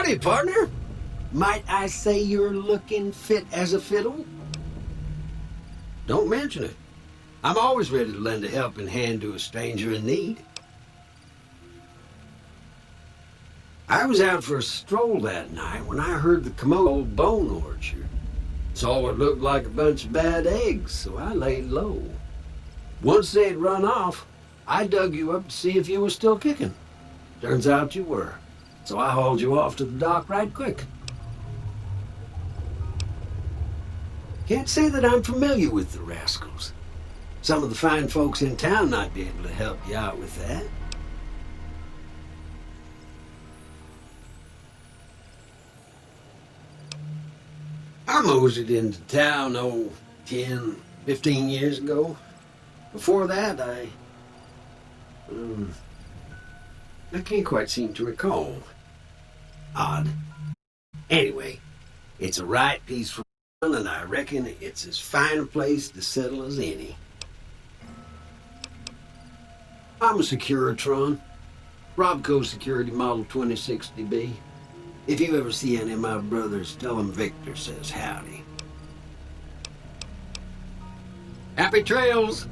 Howdy, partner. Might I say you're looking fit as a fiddle? Don't mention it. I'm always ready to lend a helping hand to a stranger in need. I was out for a stroll that night when I heard the Komodo bone orchard. Saw what looked like a bunch of bad eggs, so I laid low. Once they'd run off, I dug you up to see if you were still kicking. Turns out you were, so I hauled you off to the dock right quick. Can't say that I'm familiar with the rascals. Some of the fine folks in town might be able to help you out with that. I moseyed into town, 10, 15 years ago. Before that, I can't quite seem to recall. Odd. Anyway, it's a right peaceful one, and I reckon it's as fine a place to settle as any. I'm a Securitron. Robco Security Model 2060B. If you ever see any of my brothers, tell them Victor says howdy. Happy trails!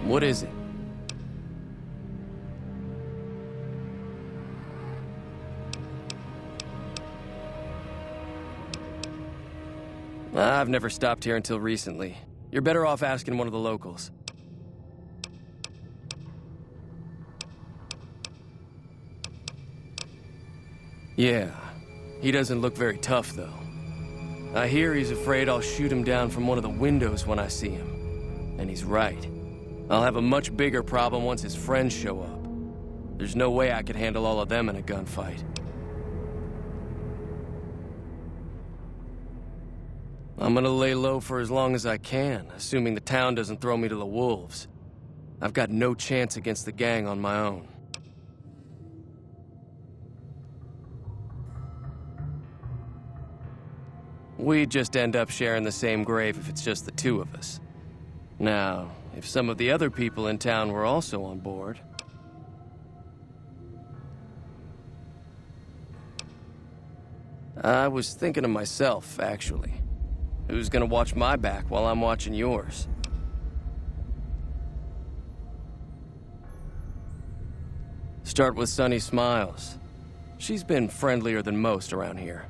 What is it? I've never stopped here until recently. You're better off asking one of the locals. Yeah, he doesn't look very tough, though. I hear he's afraid I'll shoot him down from one of the windows when I see him. And he's right. I'll have a much bigger problem once his friends show up. There's no way I could handle all of them in a gunfight. I'm gonna lay low for as long as I can, assuming the town doesn't throw me to the wolves. I've got no chance against the gang on my own. We'd just end up sharing the same grave if it's just the two of us. Now, if some of the other people in town were also on board... I was thinking of myself, actually. Who's gonna watch my back while I'm watching yours? Start with Sunny Smiles. She's been friendlier than most around here.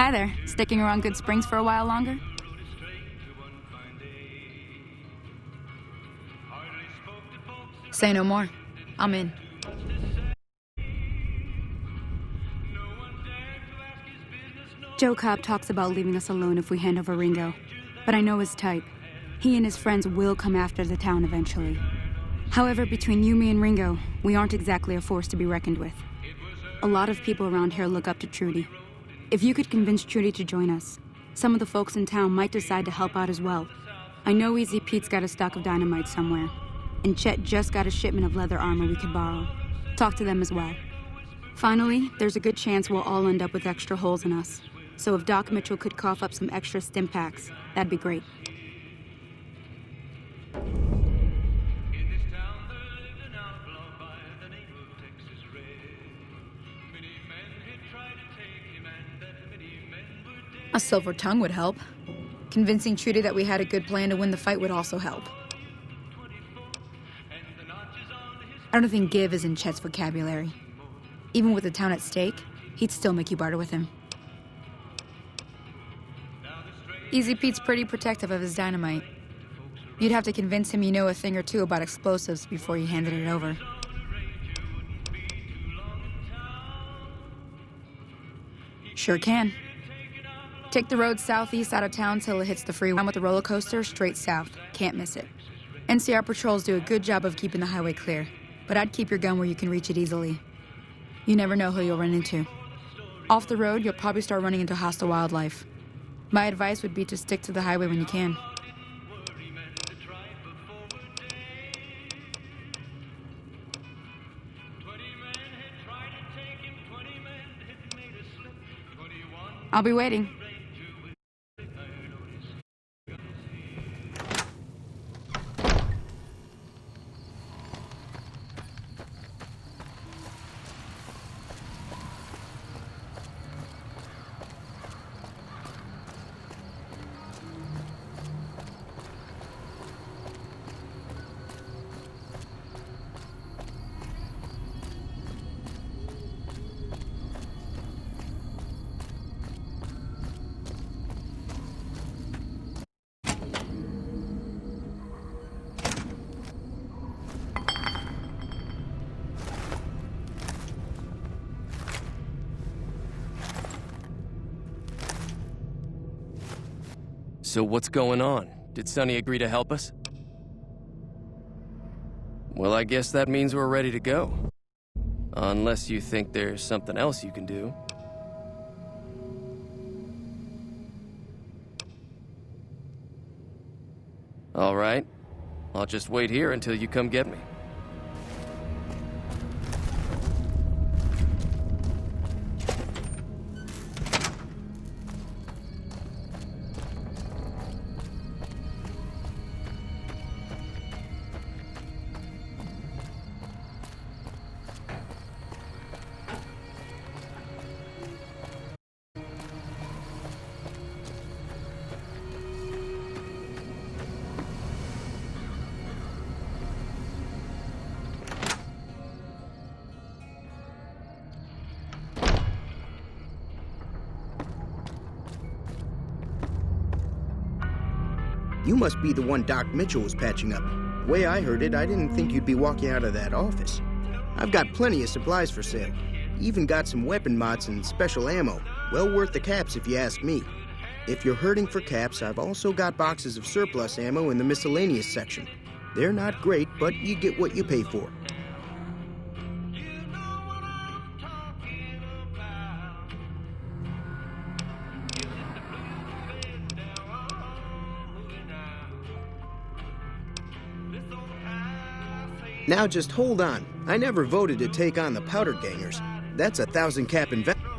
Hi there. Sticking around Good Springs for a while longer? Say no more. I'm in. Joe Cobb talks about leaving us alone if we hand over Rango, but I know his type. He and his friends will come after the town eventually. However, between you, me, and Rango, we aren't exactly a force to be reckoned with. A lot of people around here look up to Trudy. If you could convince Trudy to join us, some of the folks in town might decide to help out as well. I know Easy Pete's got a stock of dynamite somewhere, and Chet just got a shipment of leather armor we could borrow. Talk to them as well. Finally, there's a good chance we'll all end up with extra holes in us. So if Doc Mitchell could cough up some extra stim packs, that'd be great. A silver tongue would help. Convincing Trudy that we had a good plan to win the fight would also help. I don't think give is in Chet's vocabulary. Even with the town at stake, he'd still make you barter with him. Easy Pete's pretty protective of his dynamite. You'd have to convince him you know a thing or two about explosives before you handed it over. Sure can. Take the road southeast out of town till it hits the freeway with the roller coaster straight south. Can't miss it. NCR patrols do a good job of keeping the highway clear, but I'd keep your gun where you can reach it easily. You never know who you'll run into. Off the road, you'll probably start running into hostile wildlife. My advice would be to stick to the highway when you can. I'll be waiting. So what's going on? Did Sonny agree to help us? Well, I guess that means we're ready to go. Unless you think there's something else you can do. All right. I'll just wait here until you come get me. You must be the one Doc Mitchell was patching up. The way I heard it, I didn't think you'd be walking out of that office. I've got plenty of supplies for sale. Even got some weapon mods and special ammo. Well worth the caps if you ask me. If you're hurting for caps, I've also got boxes of surplus ammo in the miscellaneous section. They're not great, but you get what you pay for. Now just hold on. I never voted to take on the powder gangers. That's 1,000 cap investment.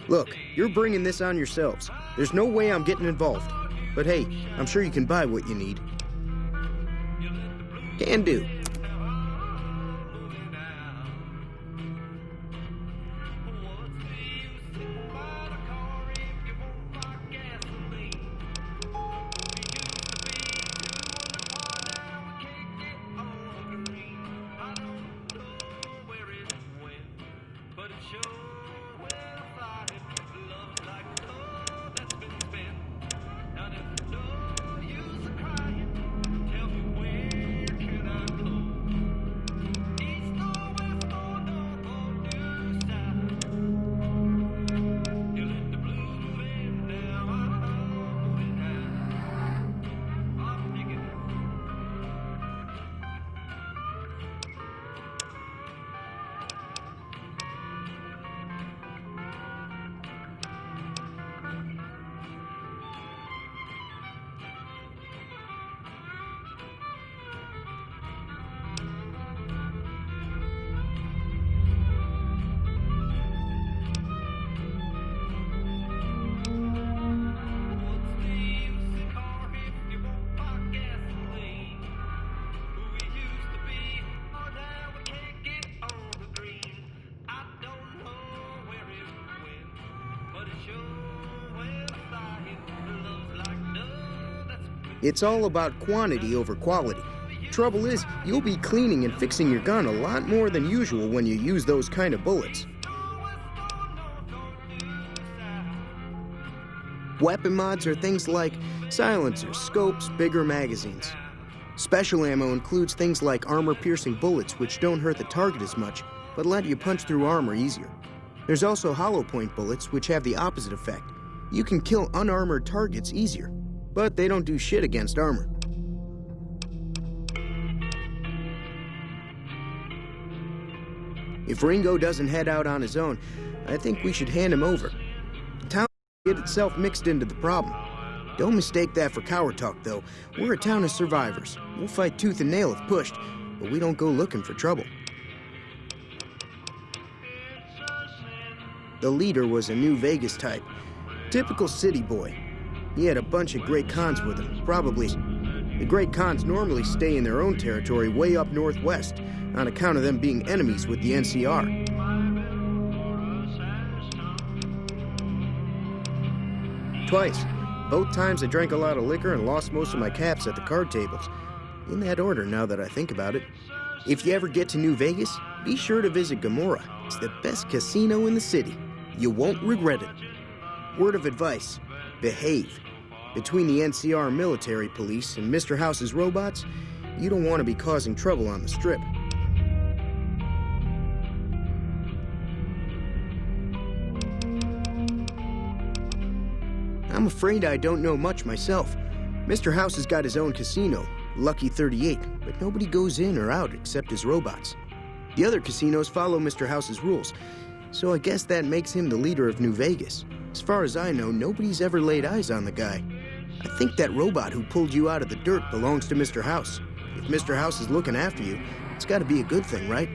Look, you're bringing this on yourselves. There's no way I'm getting involved. But hey, I'm sure you can buy what you need. Can do. But it sure It's all about quantity over quality. Trouble is, you'll be cleaning and fixing your gun a lot more than usual when you use those kind of bullets. Weapon mods are things like silencers, scopes, bigger magazines. Special ammo includes things like armor-piercing bullets, which don't hurt the target as much, but let you punch through armor easier. There's also hollow point bullets, which have the opposite effect. You can kill unarmored targets easier, but they don't do shit against armor. If Rango doesn't head out on his own, I think we should hand him over. The town will get itself mixed into the problem. Don't mistake that for coward talk, though. We're a town of survivors. We'll fight tooth and nail if pushed, but we don't go looking for trouble. The leader was a New Vegas type. Typical city boy. He had a bunch of Great Khans with him, probably. The Great Khans normally stay in their own territory way up northwest, on account of them being enemies with the NCR. Twice. Both times I drank a lot of liquor and lost most of my caps at the card tables. In that order, now that I think about it. If you ever get to New Vegas, be sure to visit Gomorrah. It's the best casino in the city. You won't regret it. Word of advice, behave. Between the NCR military police and Mr. House's robots, you don't want to be causing trouble on the Strip. I'm afraid I don't know much myself. Mr. House has got his own casino, Lucky 38, but nobody goes in or out except his robots. The other casinos follow Mr. House's rules, so I guess that makes him the leader of New Vegas. As far as I know, nobody's ever laid eyes on the guy. I think that robot who pulled you out of the dirt belongs to Mr. House. If Mr. House is looking after you, it's got to be a good thing, right?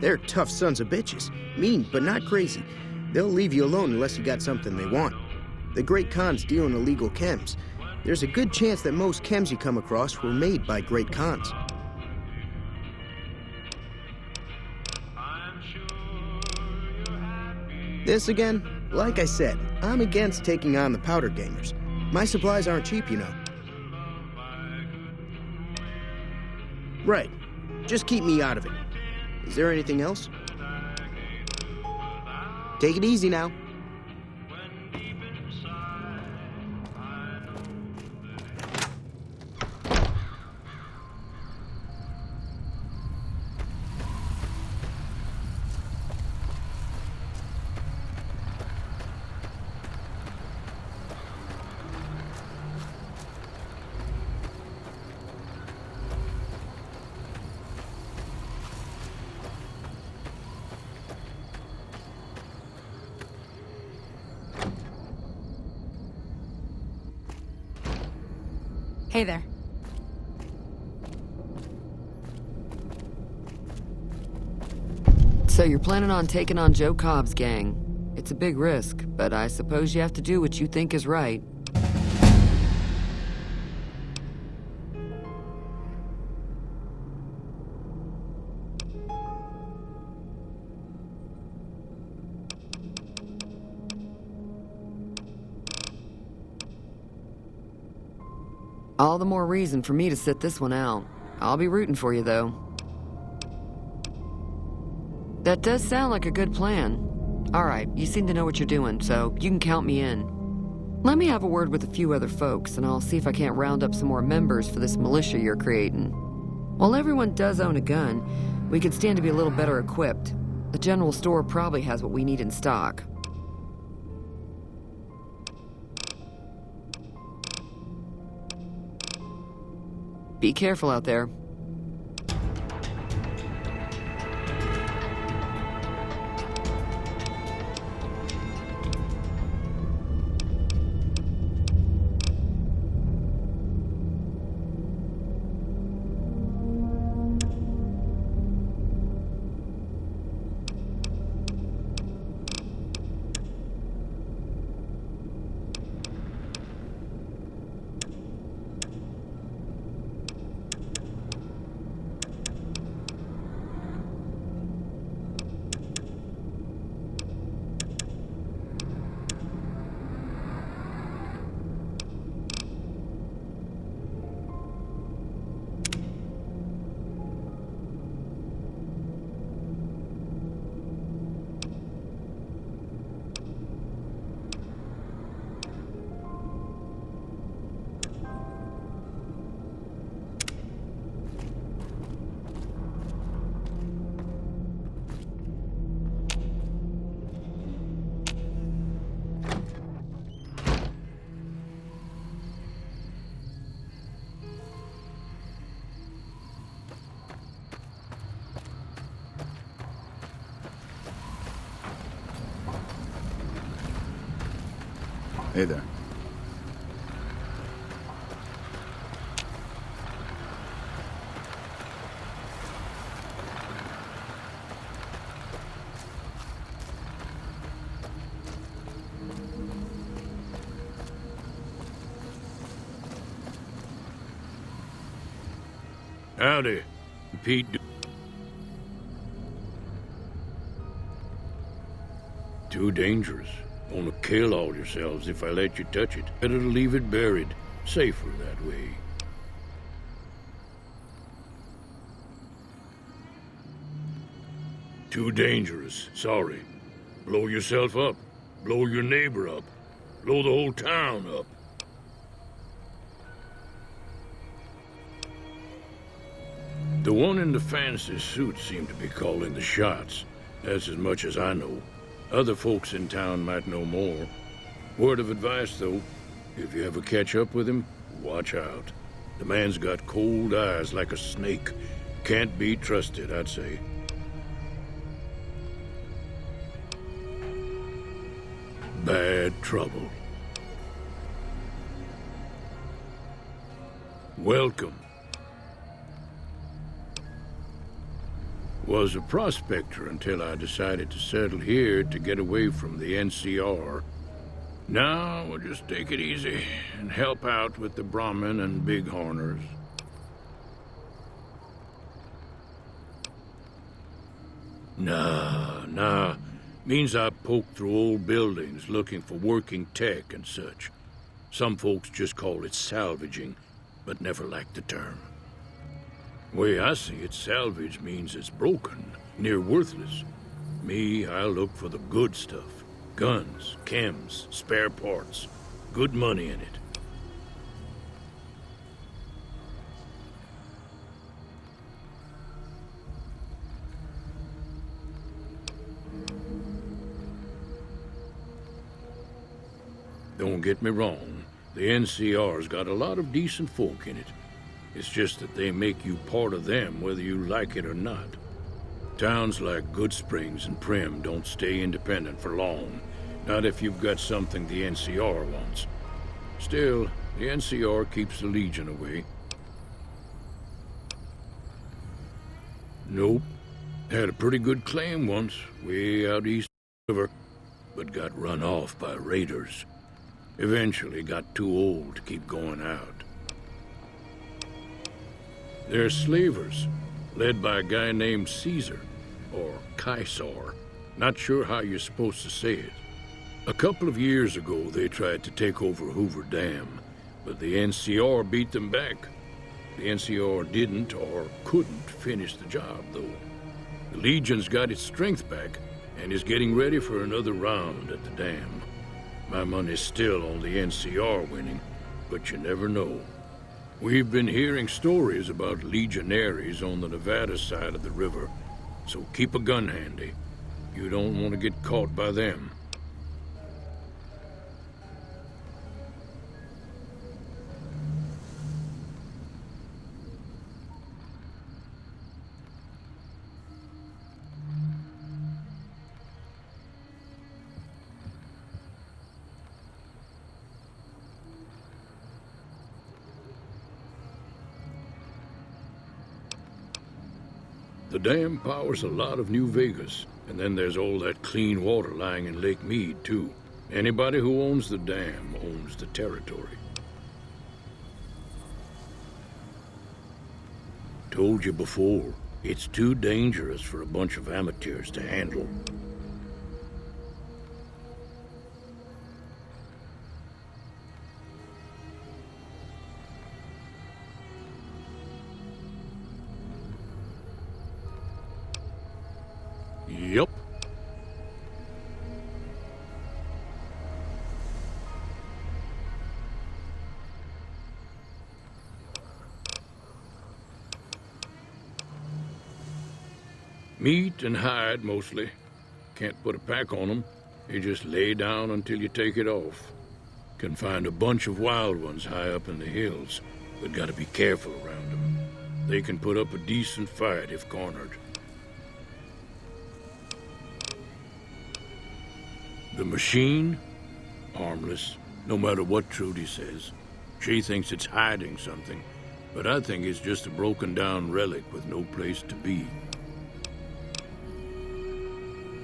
They're tough sons of bitches. Mean, but not crazy. They'll leave you alone unless you got something they want. The Great Khans deal in illegal chems. There's a good chance that most chems you come across were made by Great Khans. This again? Like I said, I'm against taking on the powder gangers. My supplies aren't cheap, you know. Right. Just keep me out of it. Is there anything else? Take it easy now. Hey there. So you're planning on taking on Joe Cobb's gang. It's a big risk, but I suppose you have to do what you think is right. All the more reason for me to sit this one out. I'll be rooting for you, though. That does sound like a good plan. All right, you seem to know what you're doing, so you can count me in. Let me have a word with a few other folks, and I'll see if I can't round up some more members for this militia you're creating. While everyone does own a gun, we could stand to be a little better equipped. The general store probably has what we need in stock. Be careful out there. Hey there. Howdy, Pete. Too dangerous. Gonna kill all yourselves if I let you touch it. Better to leave it buried. Safer that way. Too dangerous. Sorry. Blow yourself up. Blow your neighbor up. Blow the whole town up. The one in the fancy suit seemed to be calling the shots. That's as much as I know. Other folks in town might know more. Word of advice, though, if you ever catch up with him, watch out. The man's got cold eyes like a snake. Can't be trusted, I'd say. Bad trouble. Welcome. Was a prospector until I decided to settle here to get away from the NCR. Now we'll just take it easy and help out with the Brahmin and Bighorners. Nah. Means I poke through old buildings looking for working tech and such. Some folks just call it salvaging, but never liked the term. Way I see it, salvage means it's broken, near worthless. Me, I look for the good stuff. Guns, chems, spare parts. Good money in it. Don't get me wrong, the NCR's got a lot of decent folk in it. It's just that they make you part of them whether you like it or not. Towns like Good Springs and Prim don't stay independent for long. Not if you've got something the NCR wants. Still, the NCR keeps the Legion away. Nope. Had a pretty good claim once, way out east of the river, but got run off by raiders. Eventually got too old to keep going out. They're slavers, led by a guy named Caesar, or Caesar. Not sure how you're supposed to say it. A couple of years ago, they tried to take over Hoover Dam, but the NCR beat them back. The NCR didn't or couldn't finish the job, though. The Legion's got its strength back and is getting ready for another round at the dam. My money's still on the NCR winning, but you never know. We've been hearing stories about legionaries on the Nevada side of the river, so keep a gun handy. You don't want to get caught by them. The dam powers a lot of New Vegas, and then there's all that clean water lying in Lake Mead, too. Anybody who owns the dam owns the territory. Told you before, it's too dangerous for a bunch of amateurs to handle. Yup. Meat and hide, mostly. Can't put a pack on them. You just lay down until you take it off. Can find a bunch of wild ones high up in the hills, but gotta be careful around them. They can put up a decent fight if cornered. The machine? Harmless. No matter what Trudy says. She thinks it's hiding something, but I think it's just a broken-down relic with no place to be.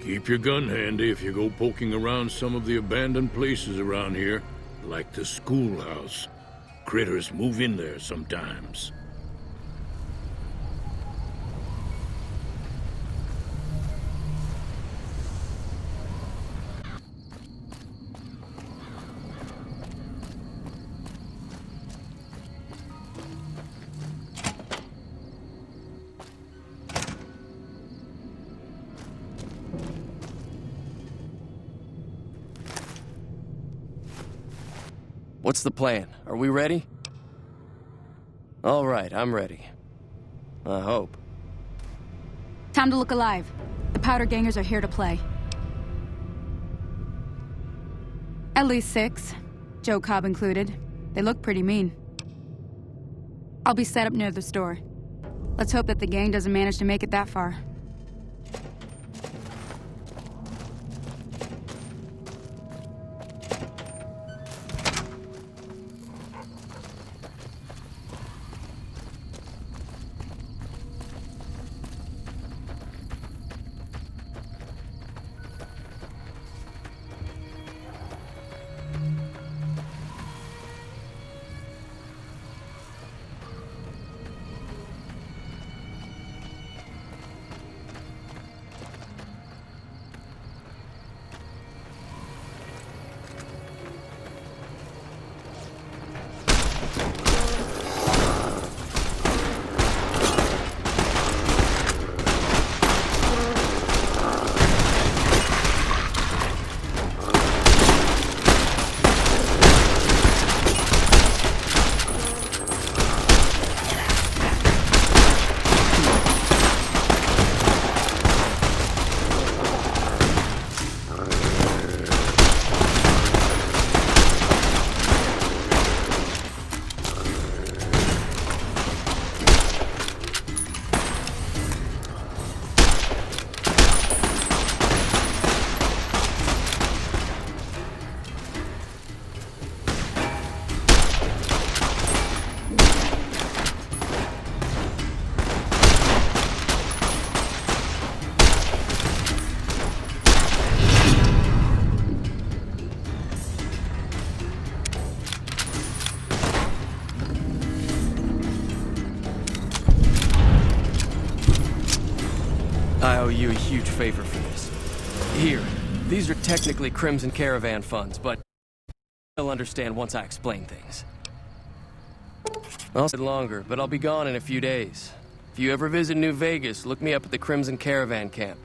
Keep your gun handy if you go poking around some of the abandoned places around here, like the schoolhouse. Critters move in there sometimes. What's the plan? Are we ready? All right, I'm ready. I hope. Time to look alive. The powder gangers are here to play. At least 6, Joe Cobb included. They look pretty mean. I'll be set up near the store. Let's hope that the gang doesn't manage to make it that far. I owe you a huge favor for this. Here, these are technically Crimson Caravan funds, but you'll understand once I explain things. I'll stay longer, but I'll be gone in a few days. If you ever visit New Vegas, look me up at the Crimson Caravan camp.